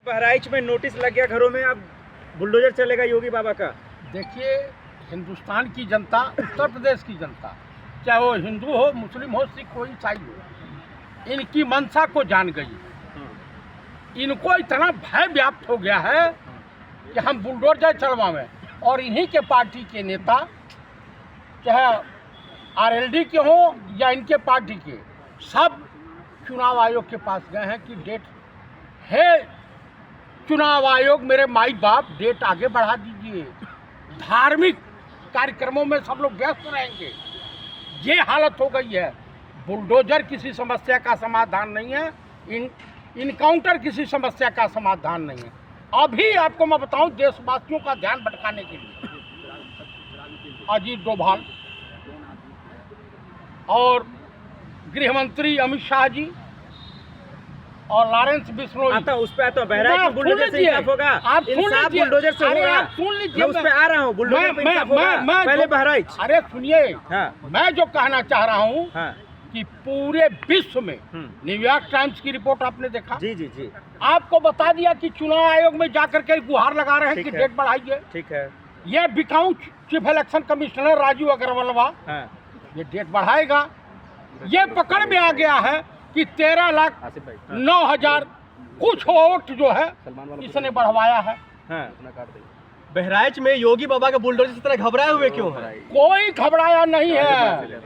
बहराइच में नोटिस लग गया घरों में, अब बुलडोजर चलेगा योगी बाबा का। देखिए, हिंदुस्तान की जनता, उत्तर प्रदेश की जनता, चाहे वो हिंदू हो, मुस्लिम हो, सिख हो, ईसाई हो, इनकी मंशा को जान गई। इनको इतना भय व्याप्त हो गया है कि हम बुलडोजर चलवाएं, और इन्हीं के पार्टी के नेता, चाहे आरएलडी के हों या इनके पार्टी के, सब चुनाव आयोग के पास गए हैं कि डेट है, चुनाव आयोग मेरे माई बाप डेट आगे बढ़ा दीजिए, धार्मिक कार्यक्रमों में सब लोग व्यस्त रहेंगे। ये हालत हो गई है। बुलडोजर किसी समस्या का समाधान नहीं है, इनकाउंटर किसी समस्या का समाधान नहीं है। अभी आपको मैं बताऊं, देशवासियों का ध्यान भटकाने के लिए अजीत डोभाल और गृह मंत्री अमित शाह जी और लॉरेंस बिश्नोई, आता उस पे आता बहराइच में बुलडोजर से इंसाफ होगा, आप सुन लीजिए, बुलडोजर से होगा। आप सुन लीजिए, मैं उस पे आ रहा हूँ, बुलडोजर पे इंसाफ होगा। पहले बहराइच। अरे सुनिए, हाँ। मैं जो कहना चाह रहा हूँ, हाँ। कि पूरे विश्व में, न्यूयॉर्क टाइम्स की रिपोर्ट आपने देखा, जी जी जी, आपको बता दिया कि चुनाव आयोग में जाकर के गुहार लगा रहे हैं कि डेट बढ़ाइए। ठीक है। ये बिकाऊ chief election commissioner Rajiv Agarwal, हाँ, ये डेट बढ़ाएगा। ये पकड़ में आ गया है कि 13,09,000 कुछ वोट जो है इसने बढ़वाया है। हाँ। बहराइच में योगी बाबा के बुलडोजर से तरह घबराए हुए क्यों है? कोई घबराया नहीं है।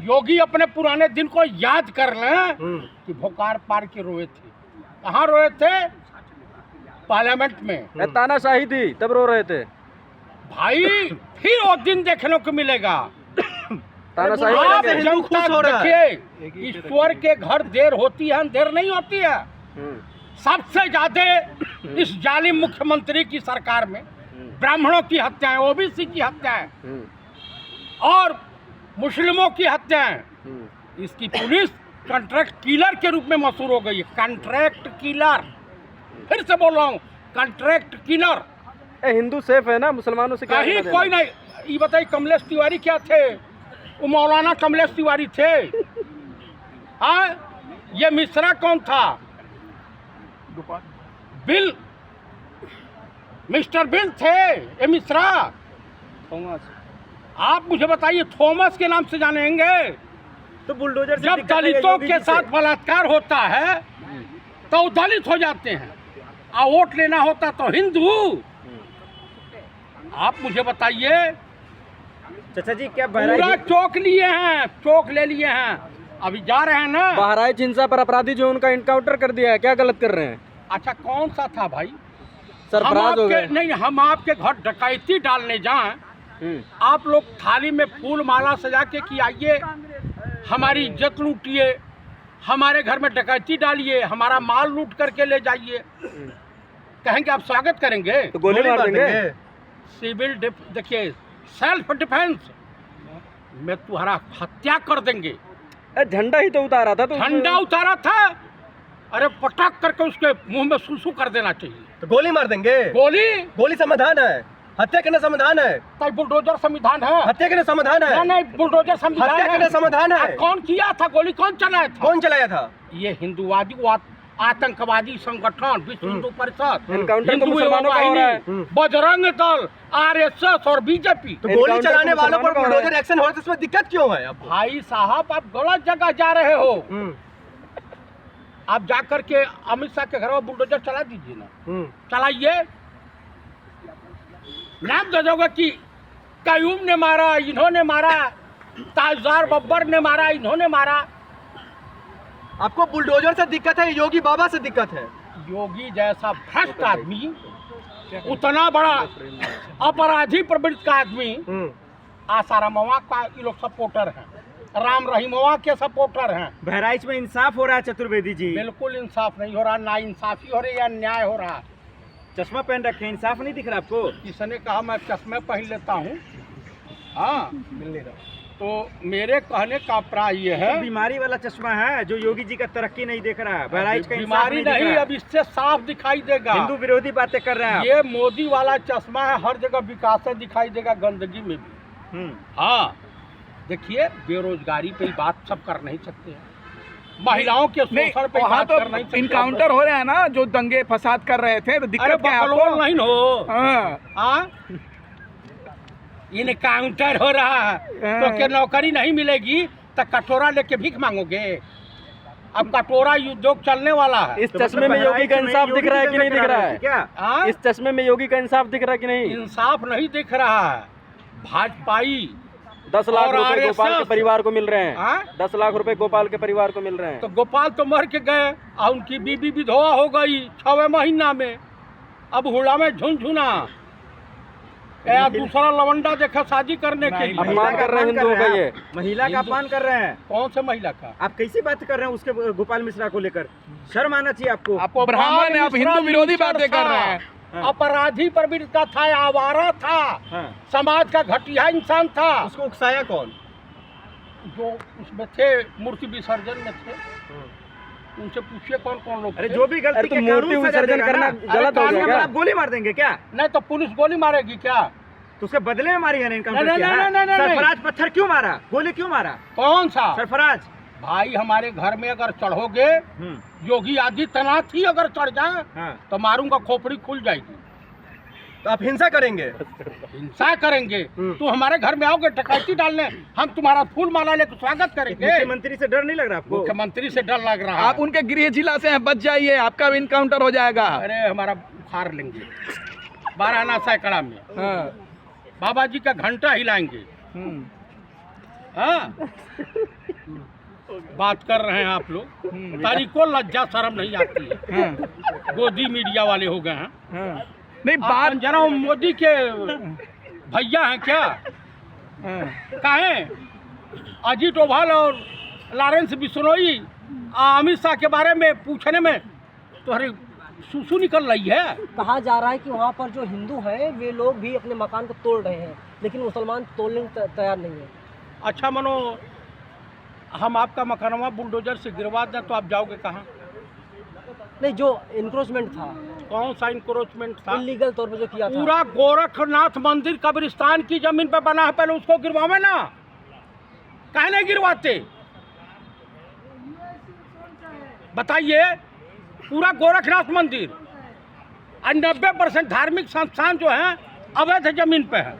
योगी अपने पुराने दिन को याद कर लें कि भोकार पार के रोए थे। कहाँ रोए थे? पार्लियामेंट में। तानाशाही थी तब रो रहे थे भाई। फिर वो दिन देखने को मिलेगा। आप जनता देखिए, ईश्वर के घर देर होती है, अंधेर नहीं होती है। सबसे ज्यादा इस जालिम मुख्यमंत्री की सरकार में ब्राह्मणों की हत्याएं, ओबीसी की हत्याएं और मुस्लिमों की हत्याएं, इसकी पुलिस कॉन्ट्रैक्ट किलर के रूप में मशहूर हो गई है। कॉन्ट्रैक्ट किलर, फिर से बोल रहा हूँ, कॉन्ट्रैक्ट किलर। हिंदू सेफ है ना, मुसलमानों से कहीं कोई नहीं। ये बताइए, कमलेश तिवारी क्या थे? वो मौलाना कमलेश तिवारी थे? हाँ, ये मिश्रा कौन था? बिल, मिस्टर बिल थे ये मिश्रा। आप मुझे बताइए, थॉमस के नाम से जानेंगे? तो बुलडोजर से जब दलितों के साथ बलात्कार होता है तो दलित हो जाते हैं, और वोट लेना होता तो हिंदू। आप मुझे बताइए, चाचा जी क्या पूरा चौक लिए हैं, चौक ले लिए हैं, अभी जा रहे हैं ना। बहराइच हिंसा पर अपराधी जो उनका इनकाउंटर कर दिया है, क्या गलत कर रहे हैं? अच्छा, कौन सा था भाई? सरफराज हो गए। नहीं, हम आपके घर डकैती डालने जाएं, आप लोग थाली में फूल माला सजा के कि आइए हमारी इज्जत लूटिए, हमारे घर में डकैती डालिए, हमारा माल लूट करके ले जाइए, कहेंगे आप स्वागत करेंगे तो गोली मार देंगे। सिविल देखिए, सेल्फ डिफेंस में तुम्हारा हत्या कर देंगे। झंडा ही तो उतारा था, तो झंडा उतारा था, अरे पटक करके उसके मुंह में सुसु कर देना चाहिए। तो गोली मार देंगे। गोली समाधान है, हत्या करना समाधान है। तो बुलडोजर संविधान है? हत्या करना समाधान है। नहीं, बुलडोजर संविधान है। हत्या करना समाधान है। कौन किया था? गोली कौन चलाया था? कौन चलाया था? ये हिंदुवादी आतंकवादी संगठन, विश्व हिंदू परिषद, एनकाउंटर तो मुसलमानों का हो रहा है। बजरंग दल, आरएसएस और बीजेपी। तो गोली चलाने वालों पर बुलडोजर एक्शन हो रहा है, तो इसमें दिक्कत क्यों है? भाई साहब, आप गलत जगह जा रहे हो। आप जाकर के अमित शाह के घर में बुलडोजर चला दीजिए ना, चलाइए। नाम दे दोगे कि कयूम ने मारा, इन्होंने मारा, ताजदार बब्बर ने मारा, इन्होंने मारा। आपको बुलडोजर से दिक्कत है, योगी बाबा से दिक्कत है? योगी जैसा भ्रष्ट आदमी, उतना बड़ा अपराधी प्रवृत्ति का आदमी, आसारामवा का ये लोग सपोर्टर हैं, राम रहीमवा के सपोर्टर हैं। बहराइच में इंसाफ हो रहा है चतुर्वेदी जी? बिल्कुल इंसाफ नहीं हो रहा, ना इंसाफी हो रही है, अन्याय हो रहा है। चश्मा पहन रखे, इंसाफ नहीं दिख रहा आपको? किसने कहा मैं चश्मे पहन लेता हूँ? हाँ, तो मेरे कहने का प्राय ये है, तो बीमारी वाला चश्मा है जो योगी जी का तरक्की नहीं देख रहा है। बहराइच का बीमारी नहीं, अब इससे साफ दिखाई देगा। हिंदू विरोधी बातें कर रहे हैं। ये मोदी वाला चश्मा है, हर जगह विकास दिखाई देगा, गंदगी में भी। हाँ, देखिए, बेरोजगारी पे बात सब कर नहीं सकते हैं। महिलाओं के नहीं, शोषण पे वहाँ बात तो कर नहीं सकते। इनकाउंटर हो रहे हैं ना, जो दंगे फसाद कर रहे थे, तो अरे दिक्कत क्या है बकलोल आपको? नहीं हो, हाँ, हाँ? इनकाउंटर हो रहा है तो हाँ। क्या नौकरी नहीं मिलेगी तो कटोरा लेके भीख मांगोगे? अब कटोरा उद्योग चलने वाला है। इस चश्मे में योगी का इंसाफ दिख रहा है कि नहीं दिख रहा है? क्या हाँ? इस चश्मे में योगी का इंसाफ दिख रहा है कि नहीं? इंसाफ नहीं दिख रहा है। भाजपाई 10 लाख और रुपए गोपाल के RSS परिवार को मिल रहे हैं। हाँ? 10 लाख रुपए गोपाल के परिवार को मिल रहे हैं। तो गोपाल तो मर के गए और उनकी बीबी विधवा हो गई 6वें महीना में। अब हुड़ा में झुनझुना या दूसरा लवंडा देखा शादी करने के लिए। अपमान कर रहे हैं हिंदुओं का ये। महिला का अपमान कर रहे हैं। कौन से महिला का? आप कैसी बात कर रहे हैं उसके गोपाल मिश्रा को लेकर? शर्म आना चाहिए आपको। आपको ब्राह्मण है, आप हिंदू विरोधी बातें कर रहे हैं। हाँ। अपराधी प्रवृत्ति था, आवारा था, हाँ। समाज का घटिया इंसान था। उसको उकसाया कौन? जो उसमें थे, मूर्ति विसर्जन में थे, उनसे पूछिए कौन कौन लोग अरे थे। जो भी गलती अरे तो के मूर्ति कानून सजा विसर्जन देगा करना ना। गलत हो कानून गया पर क्या? आप गोली मार देंगे क्या? नहीं तो पुलिस गोली मारेगी क्या? तो उसके बदले में मारी है ना इनकाउंटर नहीं, किया नहीं, है? नहीं, नहीं, नहीं। सरफराज पत्थर क्यों मारा? गोली क्यों मारा? कौन सा? सरफराज। भाई हमारे घर में अगर चढ़ोगे, योगी आदित्यनाथ ही अगर चढ़ जाए हाँ। तो मारूंगा, खोपड़ी खुल जाएगी। तो आप हिंसा करेंगे? हिंसा करेंगे? तो हमारे घर में आओगे डकैती डालने, हम तुम्हारा फूल माला लेकर स्वागत करेंगे। मुख्यमंत्री से डर नहीं लग रहा आपको? मुख्यमंत्री से डर लग रहा आप है। उनके गृह जिला से हैं, बच जाइए, आपका भी इनकाउंटर हो जाएगा। अरे हमारा उखाड़ लेंगे 12 सैकड़ा में। हाँ। बाबा जी का घंटा हिलाएंगे। हम्म। हाँ? बात कर रहे हैं आप लोग, तारीखों लज्जा शर्म नहीं आती है। हाँ। गोदी मीडिया वाले हो गए हैं। हाँ। नहीं, आप बात अंजना मोदी के भैया हैं क्या? हाँ। काहे अजीत डोभाल और लॉरेंस बिश्नोई अमित शाह के बारे में पूछने में तुम्हारी सुसु निकल रही है। कहा जा रहा है कि वहाँ पर जो हिंदू हैं वे लोग भी अपने मकान को तोड़ रहे हैं, लेकिन मुसलमान तोड़ने को तैयार नहीं है। अच्छा मनो, हम आपका मकानवा बुलडोजर से गिरवा दें तो आप जाओगे कहाँ? नहीं, जो इंक्रोचमेंट था, कौन सा इंक्रोचमेंट था? इलीगल तौर पर जो किया था। पूरा गोरखनाथ मंदिर कब्रिस्तान की जमीन पे बना है, पहले उसको गिरवावे ना। काहे नहीं गिरवाते बताइए? पूरा गोरखनाथ मंदिर और 90% धार्मिक संस्थान जो है अवैध जमीन पे है।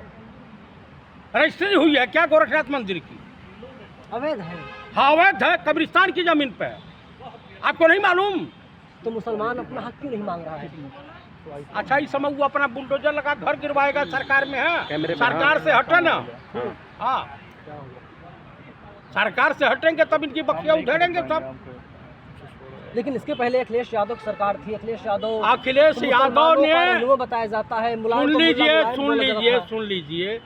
रजिस्ट्री हुई है क्या गोरखनाथ मंदिर की? अवैध है हाँ अवैध है, कब्रिस्तान की जमीन पे है। आपको नहीं मालूम? तो मुसलमान अपना हक क्यों नहीं मांग रहा है? अच्छा इस समय वो अपना बुलडोजर लगा घर गिरवाएगा, सरकार में है, कैमरे पे, सरकार हाँ। से हटे ना। हाँ, सरकार से हटेंगे तब इनकी बखिया उधेड़ेंगे सब। लेकिन इसके पहले अखिलेश यादव की सरकार थी। अखिलेश यादव अखिलेश को यादव मुसलमानों ने का रहनुमा बताया जाता है। मुलायम सुन को लीजिए मुलायम सुन बोला जाता लीजिए था। सुन लीजिए,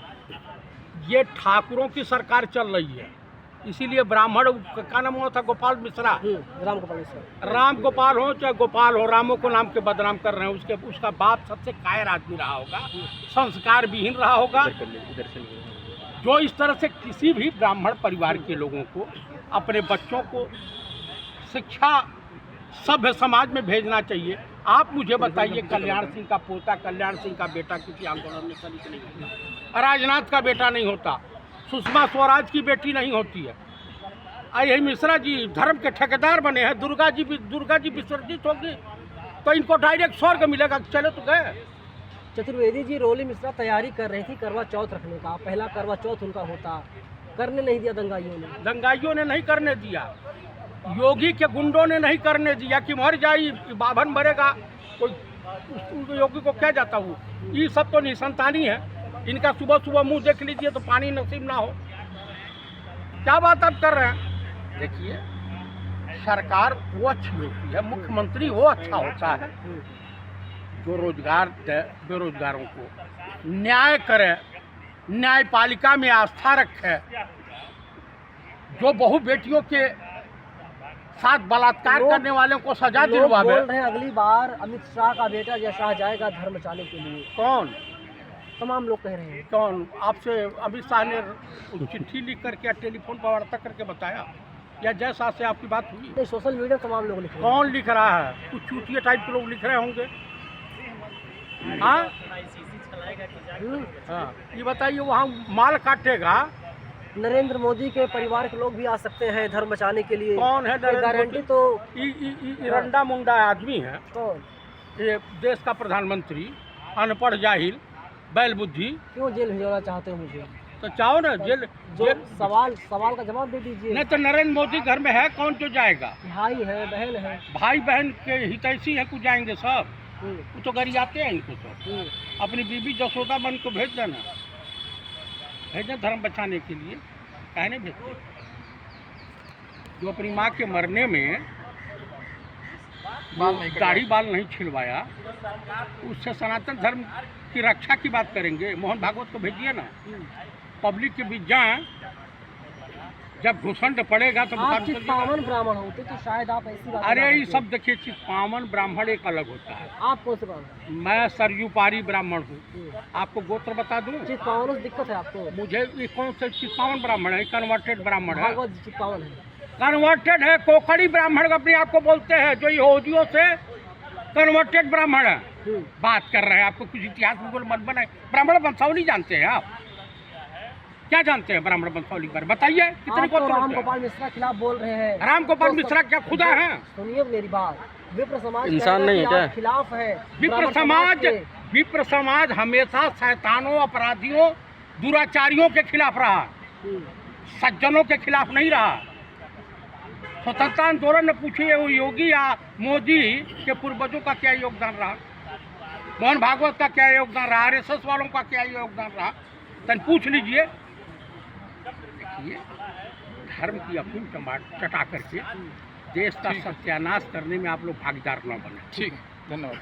ये ठाकुरों की सरकार चल रही है, इसीलिए ब्राह्मण का नाम हुआ था गोपाल मिश्रा। राम गोपाल मिश्रा। राम गोपाल हो चाहे गोपाल हो, रामों को नाम के बदनाम कर रहे हैं। उसका बाप सबसे कायर आदमी रहा होगा, संस्कार विहीन रहा होगा। जो इस तरह से किसी भी ब्राह्मण परिवार के लोगों को अपने बच्चों को शिक्षा सभ्य समाज में भेजना चाहिए। आप मुझे बताइए, कल्याण सिंह का पोता, कल्याण सिंह का बेटा किसी आंदोलन में शरीक नहीं होता, राजनाथ का बेटा नहीं होता, सुषमा स्वराज की बेटी नहीं होती है। यही मिश्रा जी धर्म के ठेकेदार बने हैं। दुर्गा जी विसर्जित होगी तो इनको डायरेक्ट स्वर्ग मिलेगा। चले तो गए। चतुर्वेदी जी रोली मिश्रा तैयारी कर रही थी करवा चौथ रखने का। पहला करवा चौथ उनका होता, करने नहीं दिया दंगाइयों ने। दंगाइयों ने नहीं करने दिया, योगी के गुंडों ने नहीं करने दिया कि मर जाए बाभन मरेगा कोई, योगी को क्या जाता हूँ। ये सब तो निसंतानी है। इनका सुबह सुबह मुंह देख लीजिए तो पानी नसीब ना हो। क्या बात आप कर रहे हैं? देखिए, सरकार वो अच्छी होती है, मुख्यमंत्री वो अच्छा होता है जो रोजगार दे बेरोजगारों को, न्याय करे, न्यायपालिका में आस्था रखे, जो बहु बेटियों के साथ बलात्कार करने वालों को सजा लोग दिलवावे। बोल रहे हैं अगली बार अमित शाह का बेटा जय शाह जाएगा धर्म बचाने के लिए। कौन तमाम लोग कह रहे हैं। कौन आपसे अमित शाह ने चिट्ठी लिख करके या टेलीफोन पर वार्ता करके बताया, या जय शाह से आपकी बात हुई? नहीं, सोशल मीडिया तमाम लोग लिख रहे हैं। कौन लिख रहा है? कुछ चूतिया टाइप के लोग लिख रहे होंगे। हाँ हाँ, ये बताइए, वहाँ माल काटेगा नरेंद्र मोदी के परिवार के लोग भी आ सकते हैं धर्म बचाने के लिए। कौन है कोई नरेंद्र गारंटी मोदी? तो ये रंडा मुंडा आदमी है, कौन? ये देश का प्रधानमंत्री, अनपढ़ जाहिल, बैल बुद्धि। क्यों जेल भेजना चाहते हो मुझे? तो चाहो ना जेल। जो सवाल का जवाब दे दीजिए। नहीं तो नरेंद्र मोदी घर में है कौन जो जाएगा? भाई है, बहन है। भाई बहन के हितैषी है, कुछ जाएंगे सब। हम्म, वो तो घर आते हैं इनको तो। हम्म। अपनी बीबी जसोदा बन को भेज देना, भेजें धर्म बचाने के लिए, काहे नहीं भेजते? जो अपनी माँ के मरने में दाढ़ी बाल नहीं छिलवाया, उससे सनातन धर्म की रक्षा की बात करेंगे। मोहन भागवत को भेजिए ना, पब्लिक के बीच जाएं, जब घुसंड पड़ेगा तो आप बुखार उतर चित्पावन जाएगा। ब्राह्मण होते तो शायद आप ऐसी बात अरे ना ये करते। सब देखिए, चित्पावन ब्राह्मण एक अलग होता है। आप कौन से ब्राह्मण? मैं सरयूपारी ब्राह्मण हूँ। आपको गोत्र बता दूं? चित्पावन से दिक्कत है आपको? मुझे ये कौन से चित्पावन ब्राह्मण है? कन्वर्टेड ब्राह्मण है। भागवत चित्पावन है। कन्वर्टेड है, कोकड़ी ब्राह्मण अपने आप को बोलते हैं, जो यहूदियों से कन्वर्टेड ब्राह्मण है। बात कर रहे हैं, आपको कुछ इतिहास भूगोल मत बनाए। ब्राह्मण वंशावली जानते हैं आप? क्या जानते हैं ब्राह्मण वंशावली पर? बताइए कितने आप तो गोत्र राम होते हैं? गोपाल मिश्रा खिलाफ बोल रहे हैं। राम गोपाल तो मिश्रा क्या खुदा है? सुनिए मेरी बात, विप्र समाज इंसान कह रहा नहीं है कि क्या? आप खिलाफ है विप्र विप्र समाज हमेशा शैतानों, अपराधियों, दुराचारियों के खिलाफ रहा, सज्जनों के खिलाफ नहीं रहा। स्वतंत्रता आंदोलन में पूछिए वो योगी या मोदी के पूर्वजों का क्या योगदान रहा, मोहन भागवत का क्या योगदान रहा, RSS वालों का क्या योगदान रहा, तन पूछ लीजिए। देखिए, धर्म की अफीम चटा करके देश का सत्यानाश करने में आप लोग भागीदार न बने। ठीक, धन्यवाद।